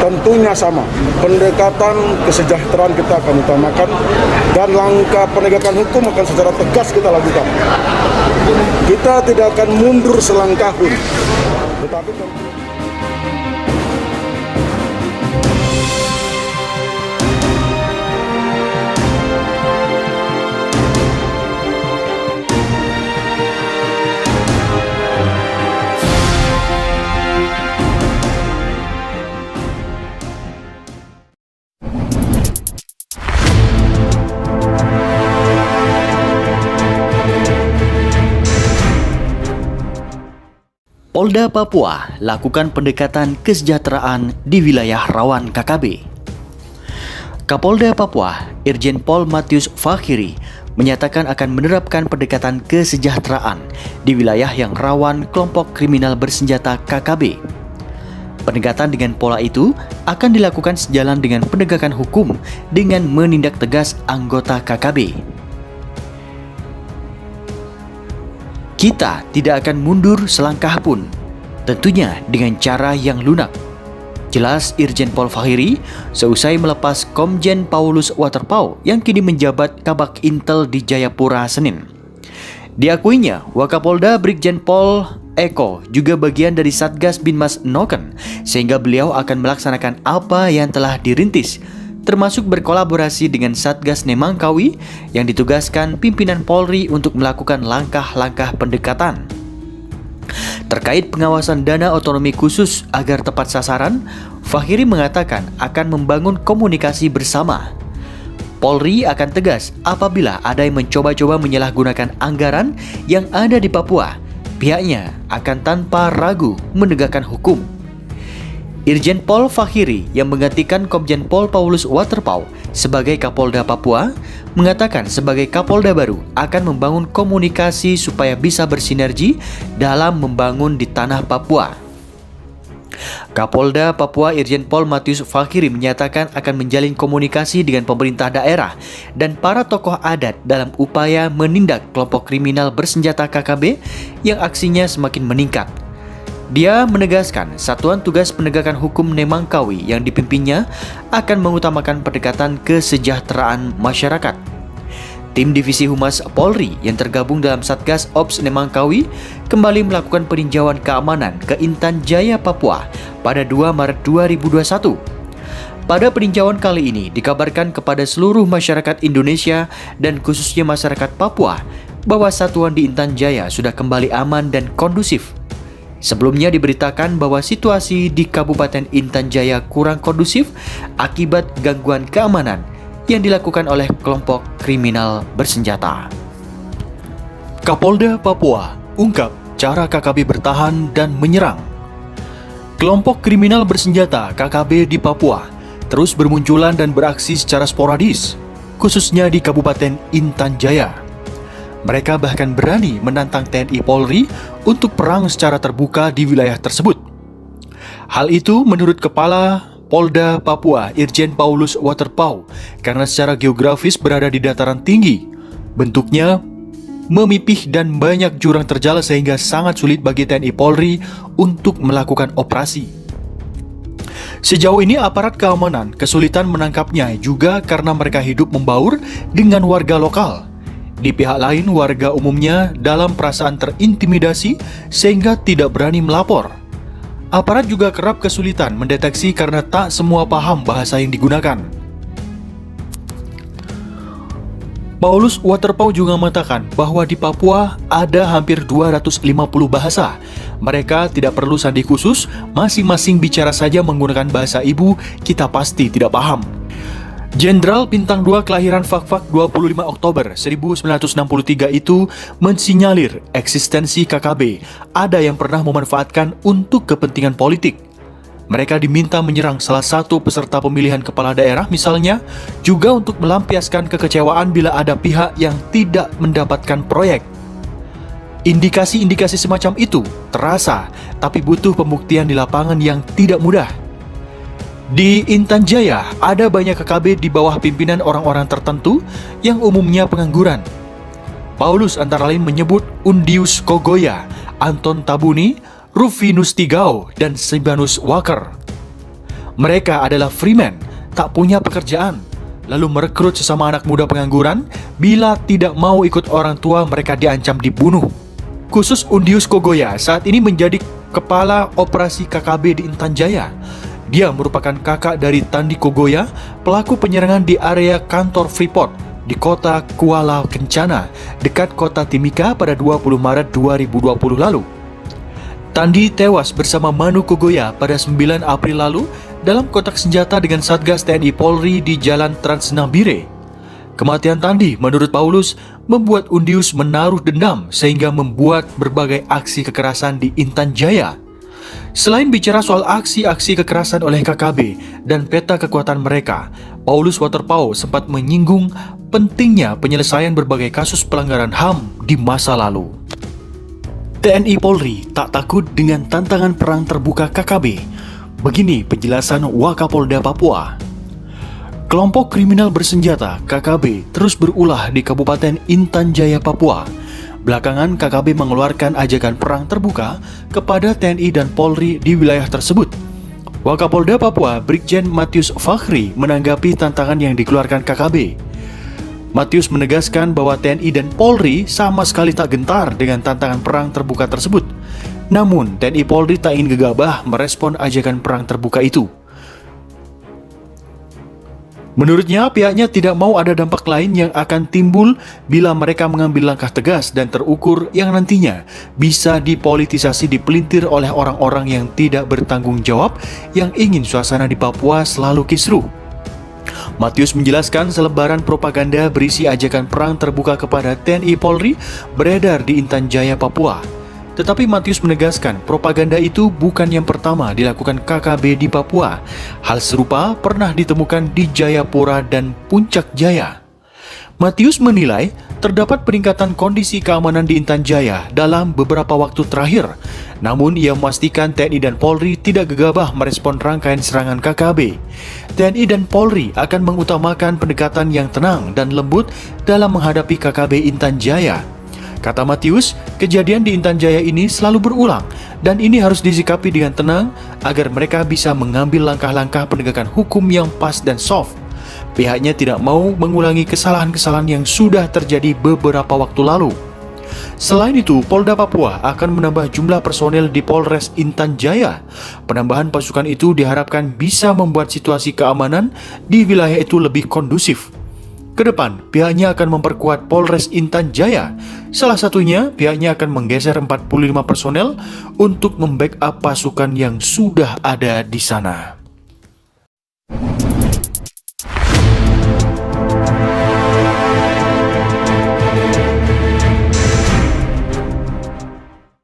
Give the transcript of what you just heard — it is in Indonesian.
tentunya sama. Pendekatan kesejahteraan kita akan utamakan dan langkah penegakan hukum akan secara tegas kita lakukan. Kita tidak akan mundur selangkah pun. Tetapi Polda Papua lakukan pendekatan kesejahteraan di wilayah rawan KKB. Kapolda Papua, Irjen Pol Matius Fakhiri, menyatakan akan menerapkan pendekatan kesejahteraan di wilayah yang rawan kelompok kriminal bersenjata KKB. Pendekatan dengan pola itu akan dilakukan sejalan dengan penegakan hukum dengan menindak tegas anggota KKB. Kita tidak akan mundur selangkah pun, tentunya dengan cara yang lunak, jelas Irjen Pol Fakhiri seusai melepas Komjen Paulus Waterpauw yang kini menjabat Kabak Intel di Jayapura Senin. Diakuinya, Wakapolda Brigjen Pol Eko juga bagian dari Satgas Binmas Noken, sehingga beliau akan melaksanakan apa yang telah dirintis, termasuk berkolaborasi dengan Satgas Nemangkawi yang ditugaskan pimpinan Polri untuk melakukan langkah-langkah pendekatan. Terkait pengawasan dana otonomi khusus agar tepat sasaran, Fakhiri mengatakan akan membangun komunikasi bersama. Polri akan tegas apabila ada yang mencoba-coba menyalahgunakan anggaran yang ada di Papua. Pihaknya akan tanpa ragu menegakkan hukum. Irjen Pol Fakhiri yang menggantikan Komjen Pol Paulus Waterpauw sebagai Kapolda Papua mengatakan sebagai Kapolda baru akan membangun komunikasi supaya bisa bersinergi dalam membangun di tanah Papua. Kapolda Papua Irjen Pol Matius Fakhiri menyatakan akan menjalin komunikasi dengan pemerintah daerah dan para tokoh adat dalam upaya menindak kelompok kriminal bersenjata KKB yang aksinya semakin meningkat. Dia menegaskan Satuan Tugas Penegakan Hukum Nemangkawi yang dipimpinnya akan mengutamakan pendekatan kesejahteraan masyarakat. Tim Divisi Humas Polri yang tergabung dalam Satgas Ops Nemangkawi kembali melakukan peninjauan keamanan ke Intan Jaya, Papua pada 2 Maret 2021. Pada peninjauan kali ini dikabarkan kepada seluruh masyarakat Indonesia dan khususnya masyarakat Papua bahwa satuan di Intan Jaya sudah kembali aman dan kondusif. Sebelumnya diberitakan bahwa situasi di Kabupaten Intan Jaya kurang kondusif akibat gangguan keamanan yang dilakukan oleh kelompok kriminal bersenjata. Kapolda Papua ungkap cara KKB bertahan dan menyerang. Kelompok kriminal bersenjata KKB di Papua terus bermunculan dan beraksi secara sporadis, khususnya di Kabupaten Intan Jaya. Mereka bahkan berani menantang TNI Polri untuk perang secara terbuka di wilayah tersebut. Hal itu menurut Kepala Polda Papua Irjen Paulus Waterpauw karena secara geografis berada di dataran tinggi. Bentuknya memipih dan banyak jurang terjal sehingga sangat sulit bagi TNI Polri untuk melakukan operasi. Sejauh ini aparat keamanan kesulitan menangkapnya juga karena mereka hidup membaur dengan warga lokal. Di pihak lain, warga umumnya dalam perasaan terintimidasi sehingga tidak berani melapor. Aparat juga kerap kesulitan mendeteksi karena tak semua paham bahasa yang digunakan. Paulus Waterpauw juga mengatakan bahwa di Papua ada hampir 250 bahasa. Mereka tidak perlu sandi khusus, masing-masing bicara saja menggunakan bahasa ibu, kita pasti tidak paham. Jenderal Bintang 2 kelahiran Fakfak 25 Oktober 1963 itu mensinyalir eksistensi KKB ada yang pernah memanfaatkan untuk kepentingan politik. Mereka diminta menyerang salah satu peserta pemilihan kepala daerah misalnya, juga untuk melampiaskan kekecewaan bila ada pihak yang tidak mendapatkan proyek. Indikasi-indikasi semacam itu terasa, tapi butuh pembuktian di lapangan yang tidak mudah. Di Intan Jaya, ada banyak KKB di bawah pimpinan orang-orang tertentu yang umumnya pengangguran. Paulus antara lain menyebut Undius Kogoya, Anton Tabuni, Rufinus Tigau, dan Sibanus Walker. Mereka adalah freeman, tak punya pekerjaan, lalu merekrut sesama anak muda pengangguran. Bila tidak mau ikut orang tua, mereka diancam dibunuh. Khusus Undius Kogoya saat ini menjadi kepala operasi KKB di Intan Jaya. Dia merupakan kakak dari Tandi Kogoya, pelaku penyerangan di area kantor Freeport di kota Kuala Kencana, dekat kota Timika pada 20 Maret 2020 lalu. Tandi tewas bersama Manu Kogoya pada 9 April lalu dalam kotak senjata dengan Satgas TNI Polri di Jalan Trans Nambire. Kematian Tandi, menurut Paulus, membuat Undius menaruh dendam sehingga membuat berbagai aksi kekerasan di Intan Jaya. Selain bicara soal aksi-aksi kekerasan oleh KKB dan peta kekuatan mereka, Paulus Waterpauw sempat menyinggung pentingnya penyelesaian berbagai kasus pelanggaran HAM di masa lalu. TNI Polri tak takut dengan tantangan perang terbuka KKB. Begini penjelasan Wakapolda Papua. Kelompok kriminal bersenjata KKB terus berulah di Kabupaten Intan Jaya, Papua. Belakangan KKB mengeluarkan ajakan perang terbuka kepada TNI dan Polri di wilayah tersebut. Wakapolda Papua Brigjen Matius Fakhri menanggapi tantangan yang dikeluarkan KKB. Matius menegaskan bahwa TNI dan Polri sama sekali tak gentar dengan tantangan perang terbuka tersebut. Namun, TNI Polri tak ingin gegabah merespon ajakan perang terbuka itu. Menurutnya, pihaknya tidak mau ada dampak lain yang akan timbul bila mereka mengambil langkah tegas dan terukur yang nantinya bisa dipolitisasi, dipelintir oleh orang-orang yang tidak bertanggung jawab yang ingin suasana di Papua selalu kisruh. Matius menjelaskan selebaran propaganda berisi ajakan perang terbuka kepada TNI Polri beredar di Intan Jaya, Papua. Tetapi Matius menegaskan propaganda itu bukan yang pertama dilakukan KKB di Papua. Hal serupa pernah ditemukan di Jayapura dan Puncak Jaya. Matius menilai terdapat peningkatan kondisi keamanan di Intan Jaya dalam beberapa waktu terakhir. Namun ia memastikan TNI dan Polri tidak gegabah merespon rangkaian serangan KKB. TNI dan Polri akan mengutamakan pendekatan yang tenang dan lembut dalam menghadapi KKB Intan Jaya. Kata Matius, kejadian di Intan Jaya ini selalu berulang dan ini harus disikapi dengan tenang agar mereka bisa mengambil langkah-langkah penegakan hukum yang pas dan soft. Pihaknya tidak mau mengulangi kesalahan-kesalahan yang sudah terjadi beberapa waktu lalu. Selain itu, Polda Papua akan menambah jumlah personel di Polres Intan Jaya. Penambahan pasukan itu diharapkan bisa membuat situasi keamanan di wilayah itu lebih kondusif. Kedepan, pihaknya akan memperkuat Polres Intan Jaya. Salah satunya, pihaknya akan menggeser 45 personel untuk membackup pasukan yang sudah ada di sana.